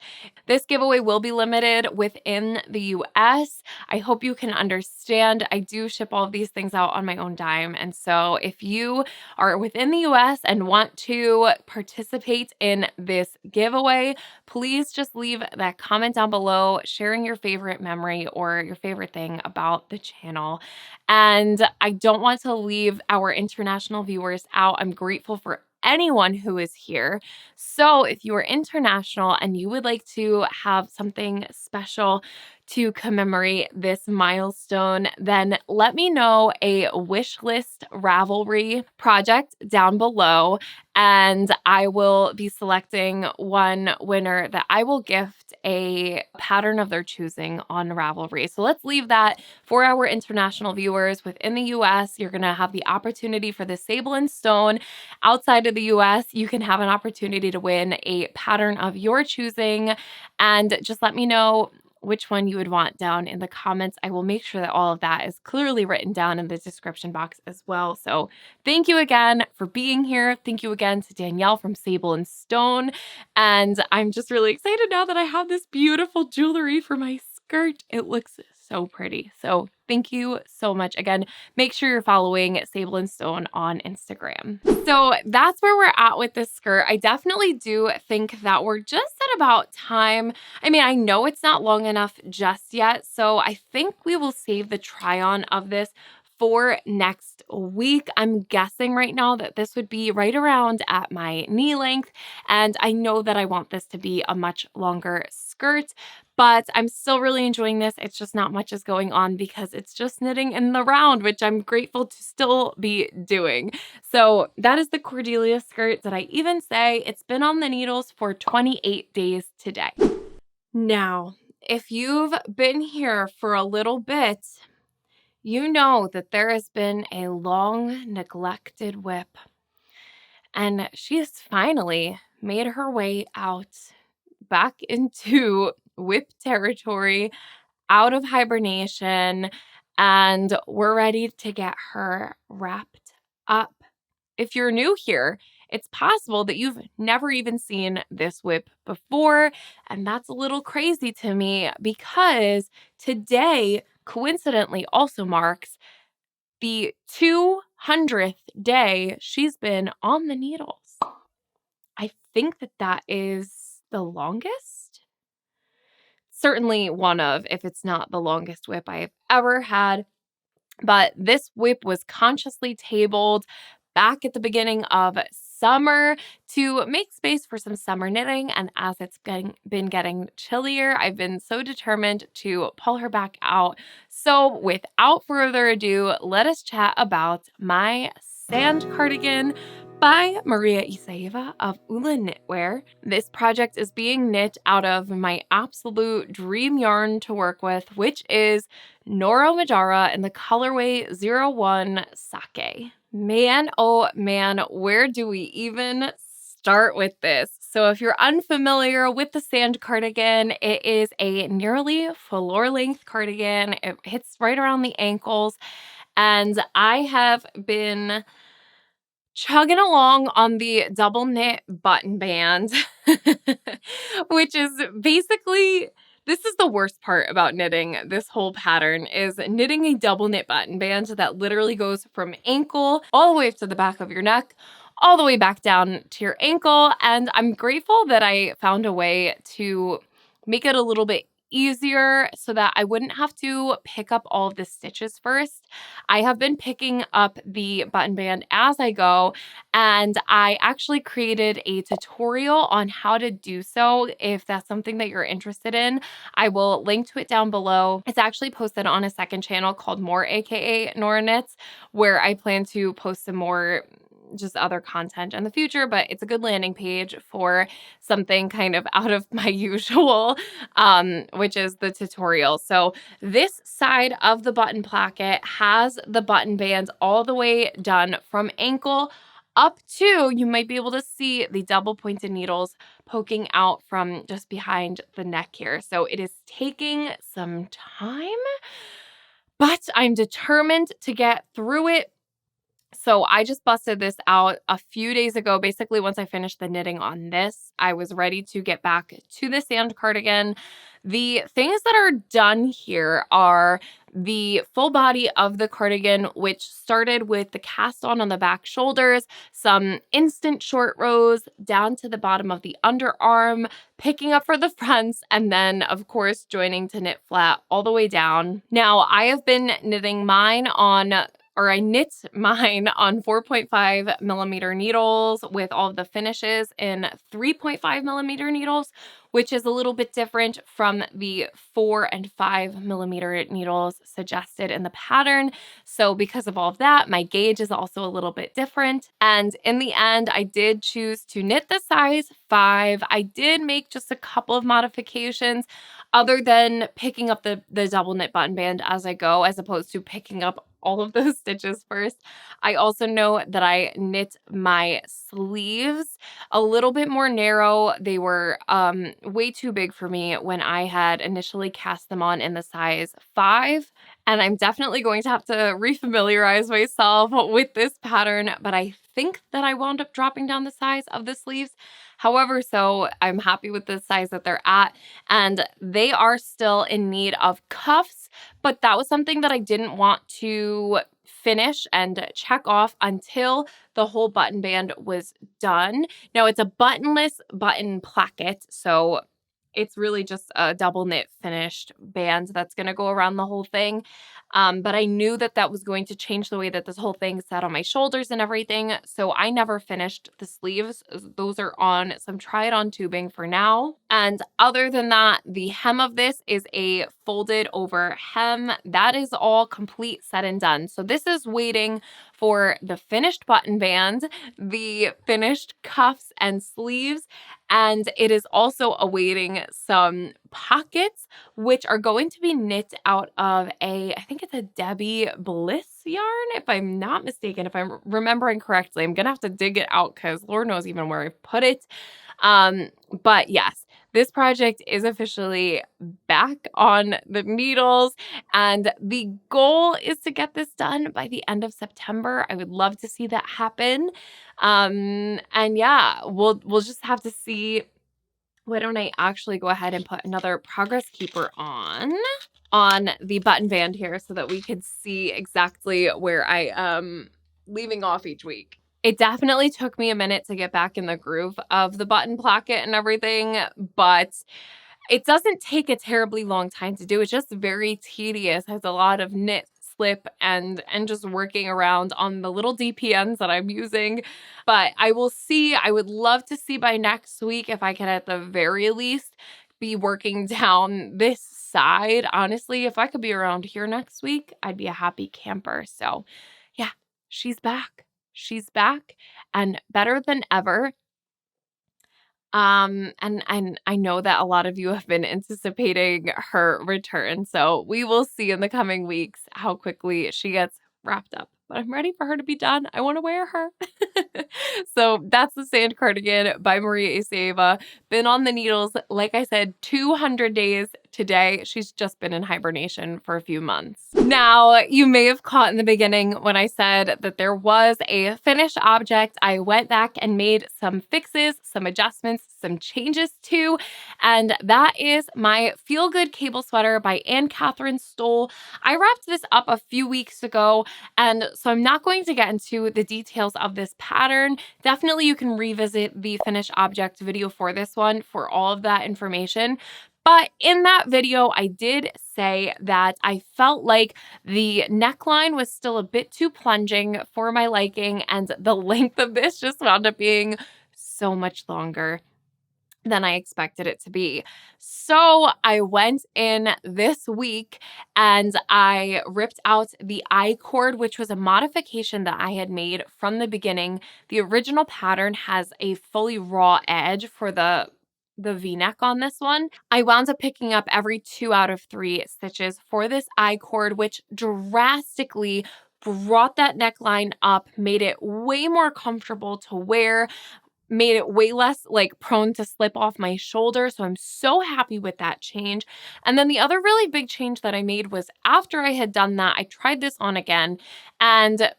This giveaway will be limited within the US. I hope you can understand. I do ship all of these things out on my own dime. And so if you are within the US and want to participate in this giveaway, please just leave that comment down below sharing your favorite memory or your favorite thing about the channel. And I don't want to leave our international viewers out. I'm grateful for anyone who is here. So if you are international and you would like to have something special to commemorate this milestone, then let me know a wish list Ravelry project down below, and I will be selecting one winner that I will gift a pattern of their choosing on Ravelry. So let's leave that for our international viewers. Within the US, you're going to have the opportunity for the Sable and Stone. Outside of the US, you can have an opportunity to win a pattern of your choosing. And just let me know which one you would want down in the comments. I will make sure that all of that is clearly written down in the description box as well. So thank you again for being here. Thank you again to Danielle from Sable and Stone. And I'm just really excited now that I have this beautiful jewelry for my skirt. It looks so pretty. So thank you so much. Again, make sure you're following Sable and Stone on Instagram. So that's where we're at with this skirt. I definitely do think that we're just at about time. I mean, I know it's not long enough just yet, so I think we will save the try on of this for next week. I'm guessing right now that this would be right around at my knee length, and I know that I want this to be a much longer skirt, but I'm still really enjoying this. It's just not much is going on because it's just knitting in the round, which I'm grateful to still be doing. So that is the Cordelia skirt. Did I even say it's been on the needles for 28 days today? Now, if you've been here for a little bit, you know that there has been a long neglected whip, and she has finally made her way out back into whip territory, out of hibernation, and we're ready to get her wrapped up. If you're new here, it's possible that you've never even seen this whip before, and that's a little crazy to me because today, coincidentally, also marks the 200th day she's been on the needles. I think that is the longest. Certainly one of, if it's not the longest whip I've ever had. But this whip was consciously tabled back at the beginning of summer to make space for some summer knitting. And as it's been getting chillier, I've been so determined to pull her back out. So without further ado, let us chat about my sand cardigan by Maria Isaeva of Ula Knitwear. This project is being knit out of my absolute dream yarn to work with, which is Nora Majara in the colorway 01 Sake. Man, oh man, where do we even start with this? So if you're unfamiliar with the sand cardigan, it is a nearly floor length cardigan. It hits right around the ankles, and I have been chugging along on the double knit button band, which is basically, this is the worst part about knitting this whole pattern, is knitting a double knit button band that literally goes from ankle all the way up to the back of your neck, all the way back down to your ankle. And I'm grateful that I found a way to make it a little bit easier so that I wouldn't have to pick up all of the stitches first. I have been picking up the button band as I go, and I actually created a tutorial on how to do so. If that's something that you're interested in, I will link to it down below. It's actually posted on a second channel called More, aka Nora Knits, where I plan to post some more just other content in the future, but it's a good landing page for something kind of out of my usual, which is the tutorial. So this side of the button placket has the button bands all the way done from ankle up to, you might be able to see the double pointed needles poking out from just behind the neck here. So it is taking some time, but I'm determined to get through it. So I just busted this out a few days ago. Basically, once I finished the knitting on this, I was ready to get back to the sand cardigan. The things that are done here are the full body of the cardigan, which started with the cast on the back shoulders, some instant short rows down to the bottom of the underarm, picking up for the fronts, and then, of course, joining to knit flat all the way down. Now, I have been knitting mine on, or I knit mine on 4.5 millimeter needles with all of the finishes in 3.5 millimeter needles, which is a little bit different from the 4 and 5 millimeter needles suggested in the pattern. So because of all of that, my gauge is also a little bit different. And in the end, I did choose to knit the size 5. I did make just a couple of modifications other than picking up the double knit button band as I go, as opposed to picking up all of those stitches first. I also know that I knit my sleeves a little bit more narrow. They were way too big for me when I had initially cast them on in the size 5. And I'm definitely going to have to refamiliarize myself with this pattern, but I think that I wound up dropping down the size of the sleeves. However, so I'm happy with the size that they're at, and they are still in need of cuffs, but that was something that I didn't want to finish and check off until the whole button band was done. Now, it's a buttonless button placket, so it's really just a double knit finished band that's going to go around the whole thing. But I knew that that was going to change the way that this whole thing sat on my shoulders and everything. So I never finished the sleeves. Those are on some try-it-on tubing for now. And other than that, the hem of this is a folded over hem. That is all complete, said and done. So this is waiting for the finished button band, the finished cuffs and sleeves, and it is also awaiting some pockets, which are going to be knit out of I think it's a Debbie Bliss yarn, if I'm not mistaken, if I'm remembering correctly. I'm gonna have to dig it out because Lord knows even where I put it. But yes, this project is officially back on the needles, and the goal is to get this done by the end of September. I would love to see that happen. And yeah, we'll just have to see. Why don't I actually go ahead and put another progress keeper on the button band here so that we could see exactly where I am leaving off each week. It definitely took me a minute to get back in the groove of the button placket and everything, but it doesn't take a terribly long time to do. It's just very tedious. Has a lot of knit, slip, and just working around on the little DPNs that I'm using. But I will see. I would love to see by next week if I can at the very least be working down this side. Honestly, if I could be around here next week, I'd be a happy camper. So yeah, she's back. She's back and better than ever. And I know that a lot of you have been anticipating her return, so we will see in the coming weeks how quickly she gets wrapped up. But I'm ready for her to be done. I want to wear her. So that's the Sand Cardigan by Maria Iseva. Been on the needles, like I said, 200 days today. She's just been in hibernation for a few months. Now, you may have caught in the beginning when I said that there was a finished object I went back and made some fixes, some adjustments, some changes to, and that is my Feelgood cable sweater by Anne Catherine Stoll. I wrapped this up a few weeks ago, and so I'm not going to get into the details of this pattern. Definitely you can revisit the finished object video for this one for all of that information. But in that video, I did say that I felt like the neckline was still a bit too plunging for my liking, and the length of this just wound up being so much longer than I expected it to be. So I went in this week and I ripped out the I cord, which was a modification that I had made from the beginning. The original pattern has a fully raw edge for the V-neck on this one. I wound up picking up every 2 out of 3 stitches for this I cord, which drastically brought that neckline up, made it way more comfortable to wear, made it way less like prone to slip off my shoulder. So I'm so happy with that change. And then the other really big change that I made was after I had done that, I tried this on again and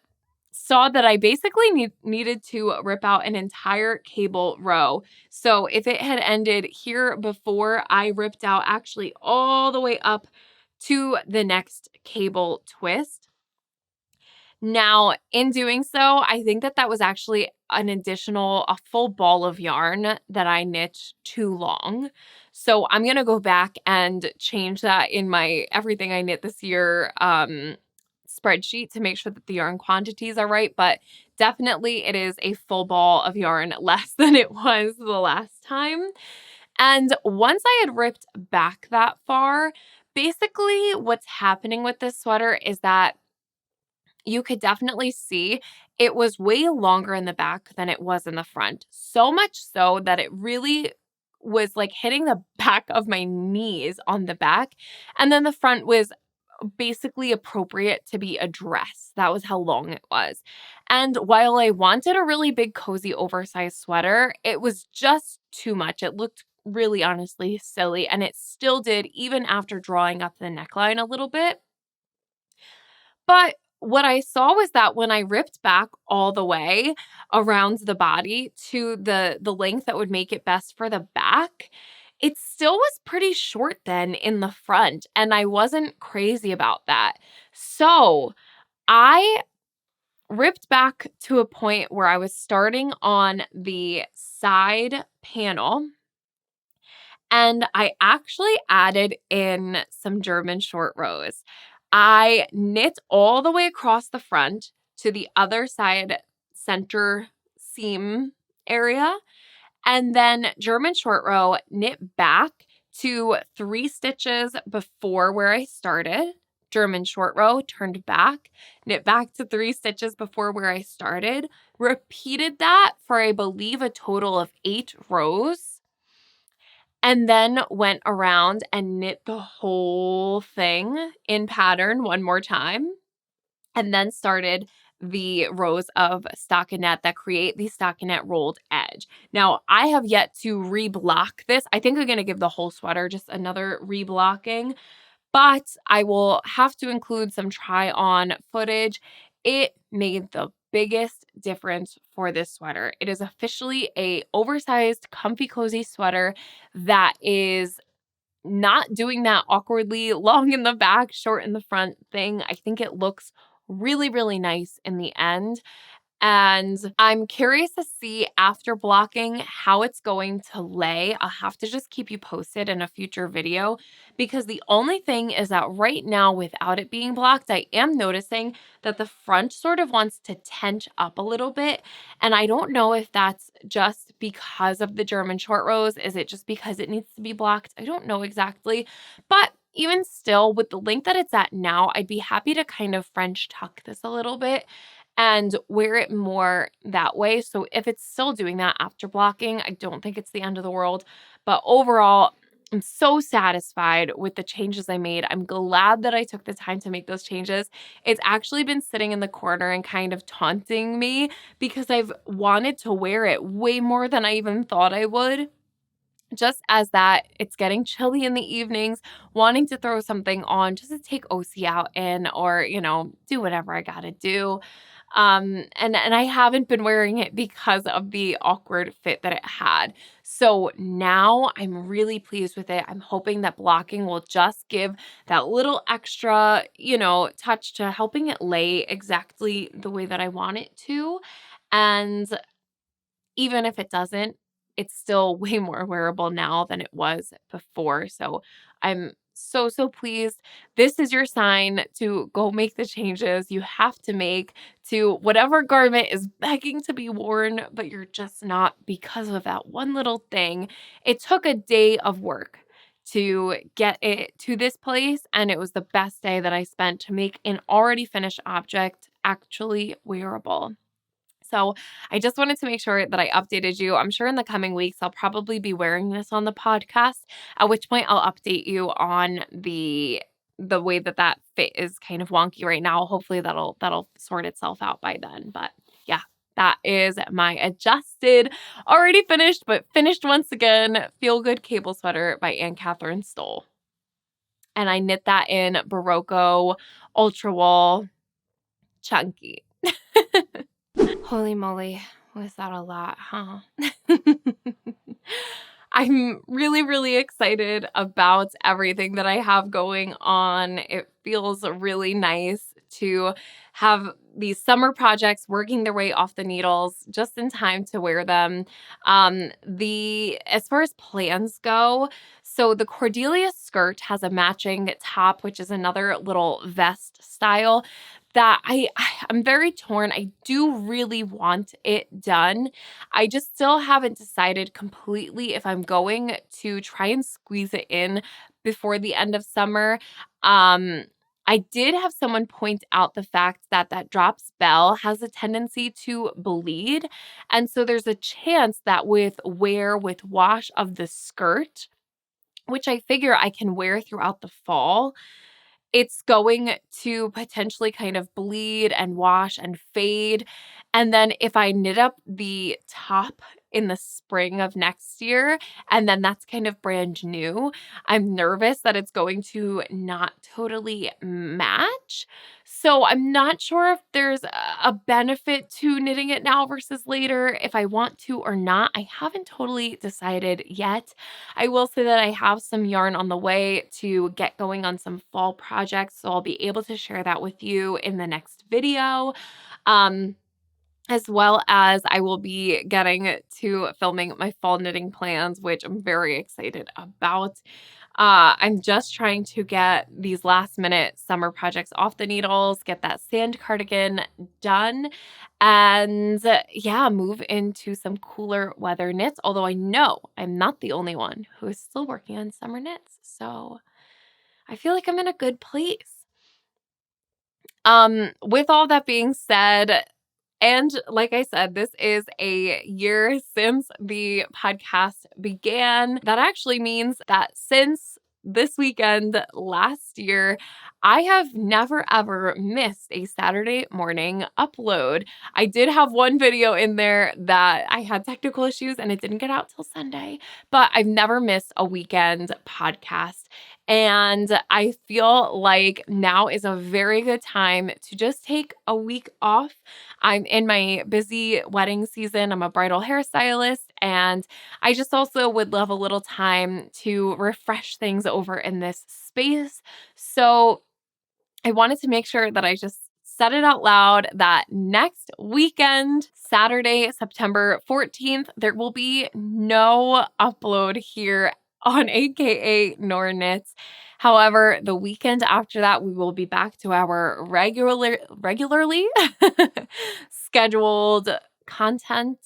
saw that I basically needed to rip out an entire cable row. So if it had ended here before, I ripped out actually all the way up to the next cable twist. Now, in doing so, I think that that was actually a full ball of yarn that I knit too long. So I'm going to go back and change that in my everything I knit this year spreadsheet to make sure that the yarn quantities are right. But definitely it is a full ball of yarn less than it was the last time. And once I had ripped back that far, basically what's happening with this sweater is that you could definitely see it was way longer in the back than it was in the front. So much so that it really was like hitting the back of my knees on the back. And then the front was basically appropriate to be a dress. That was how long it was. And while I wanted a really big, cozy, oversized sweater, it was just too much. It looked really honestly silly. And it still did, even after drawing up the neckline a little bit. But what I saw was that when I ripped back all the way around the body to the length that would make it best for the back, it still was pretty short then in the front, and I wasn't crazy about that. So I ripped back to a point where I was starting on the side panel, and I actually added in some German short rows. I knit all the way across the front to the other side center seam area, and then German short row, knit back to 3 stitches before where I started. German short row, turned back, knit back to 3 stitches before where I started. Repeated that for, I believe, a total of 8 rows. And then went around and knit the whole thing in pattern one more time. And then started the rows of stockinette that create the stockinette rolled edge. Now, I have yet to reblock this. I think I'm going to give the whole sweater just another reblocking, but I will have to include some try on footage. It made the biggest difference for this sweater. It is officially a oversized, comfy, cozy sweater that is not doing that awkwardly long in the back, short in the front thing. I think it looks really, really nice in the end. And I'm curious to see after blocking how it's going to lay. I'll have to just keep you posted in a future video, because the only thing is that right now, without it being blocked, I am noticing that the front sort of wants to tench up a little bit. And I don't know if that's just because of the German short rows. Is it just because it needs to be blocked? I don't know exactly. But even still, with the length that it's at now, I'd be happy to kind of French tuck this a little bit and wear it more that way. So if it's still doing that after blocking, I don't think it's the end of the world. But overall, I'm so satisfied with the changes I made. I'm glad that I took the time to make those changes. It's actually been sitting in the corner and kind of taunting me because I've wanted to wear it way more than I even thought I would. Just as that it's getting chilly in the evenings, wanting to throw something on just to take OC out in, or, do whatever I gotta do. And I haven't been wearing it because of the awkward fit that it had. So now I'm really pleased with it. I'm hoping that blocking will just give that little extra, touch to helping it lay exactly the way that I want it to. And even if it doesn't, it's still way more wearable now than it was before. So I'm so, so pleased. This is your sign to go make the changes you have to make to whatever garment is begging to be worn, but you're just not because of that one little thing. It took a day of work to get it to this place, and it was the best day that I spent to make an already finished object actually wearable. So I just wanted to make sure that I updated you. I'm sure in the coming weeks, I'll probably be wearing this on the podcast, at which point I'll update you on the way that that fit is kind of wonky right now. Hopefully that'll sort itself out by then. But yeah, that is my adjusted, already finished, but finished once again, Feel Good cable sweater by Anne Catherine Stoll. And I knit that in Barocco Ultra Wool Chunky. Holy moly, was that a lot, huh? I'm really, really excited about everything that I have going on. It feels really nice to have these summer projects working their way off the needles just in time to wear them. As far as plans go, so the Cordelia skirt has a matching top, which is another little vest style that I'm very torn. I do really want it done. I just still haven't decided completely if I'm going to try and squeeze it in before the end of summer. I did have someone point out the fact that that drops bell has a tendency to bleed. And so there's a chance that with wash of the skirt, which I figure I can wear throughout the fall, it's going to potentially kind of bleed and wash and fade. And then if I knit up the top in the spring of next year, and then that's kind of brand new, I'm nervous that it's going to not totally match. So I'm not sure if there's a benefit to knitting it now versus later, if I want to or not. I haven't totally decided yet. I will say that I have some yarn on the way to get going on some fall projects, so I'll be able to share that with you in the next video. As well as I will be getting to filming my fall knitting plans, which I'm very excited about. I'm just trying to get these last minute summer projects off the needles, get that sand cardigan done, and yeah, move into some cooler weather knits. Although I know I'm not the only one who is still working on summer knits. So I feel like I'm in a good place. With all that being said, and like I said, this is a year since the podcast began. That actually means that since this weekend last year, I have never ever missed a Saturday morning upload. I did have one video in there that I had technical issues and it didn't get out till Sunday, but I've never missed a weekend podcast. And I feel like now is a very good time to just take a week off. I'm in my busy wedding season. I'm a bridal hairstylist, and I just also would love a little time to refresh things over in this space. So I wanted to make sure that I just said it out loud that next weekend, Saturday, September 14th, there will be no upload here on AKA Nora Knits. However, the weekend after that, we will be back to our regularly scheduled content.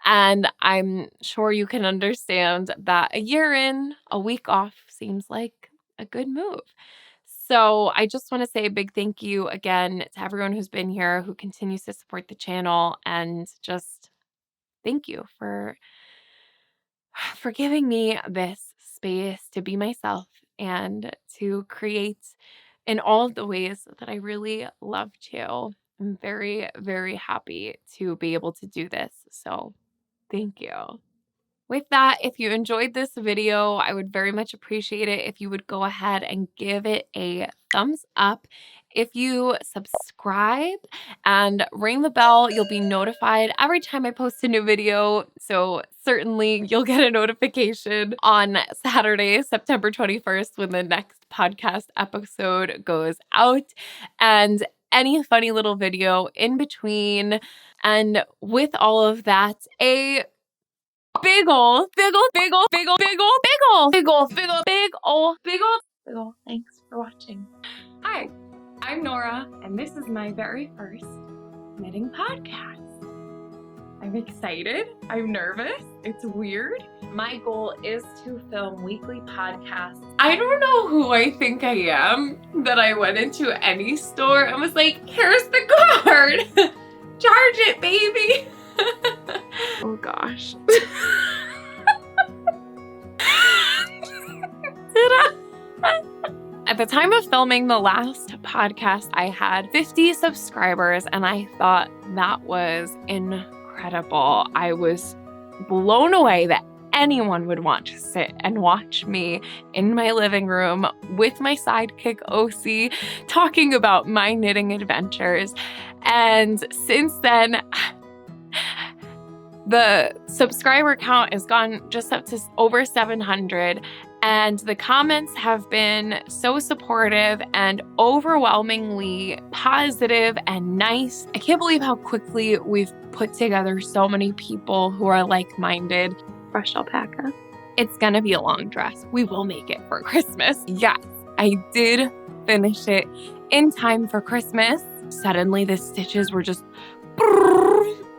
And I'm sure you can understand that a year in, a week off seems like a good move. So I just want to say a big thank you again to everyone who's been here, who continues to support the channel, and just thank you for giving me this space to be myself and to create in all of the ways that I really love to. I'm very, very happy to be able to do this. So thank you. With that, if you enjoyed this video, I would very much appreciate it if you would go ahead and give it a thumbs up. If you subscribe and ring the bell, you'll be notified every time I post a new video. So certainly you'll get a notification on Saturday, September 21st, when the next podcast episode goes out, and any funny little video in between. And with all of that, a big ol' thanks for watching. Hi, I'm Nora, and this is my very first knitting podcast. I'm excited. I'm nervous. It's weird. My goal is to film weekly podcasts. I don't know who I think I am that I went into any store and was like, here's the card. Charge it, baby. Oh gosh. At the time of filming the last podcast, I had 50 subscribers, and I thought that was incredible. I was blown away that anyone would want to sit and watch me in my living room with my sidekick OC talking about my knitting adventures. And since then, the subscriber count has gone just up to over 700, and the comments have been so supportive and overwhelmingly positive and nice. I can't believe how quickly we've put together so many people who are like-minded. Fresh alpaca. It's gonna be a long dress. We will make it for Christmas. Yes, I did finish it in time for Christmas. Suddenly the stitches were just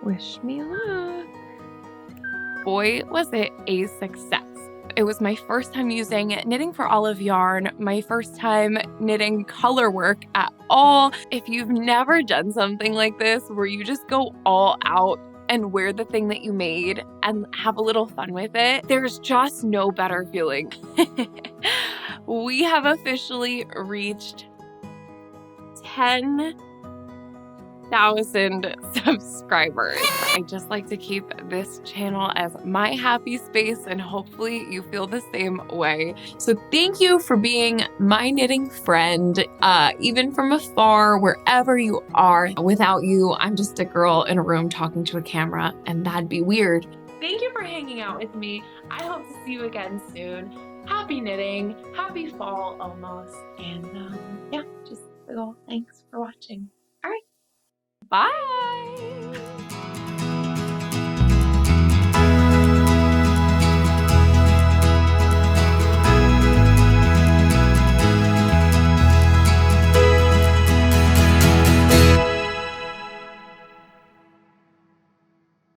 wish me luck. Boy, was it a success. It was my first time using Knitting for Olive yarn, my first time knitting color work at all. If you've never done something like this where you just go all out and wear the thing that you made and have a little fun with it, there's just no better feeling. We have officially reached 10,000 subscribers. I just like to keep this channel as my happy space, and hopefully you feel the same way. So thank you for being my knitting friend, even from afar, wherever you are. Without you, I'm just a girl in a room talking to a camera, and that'd be weird. Thank you for hanging out with me. I hope to see you again soon. Happy knitting, happy fall almost, and yeah, just a big ol' thanks for watching. All right. Bye.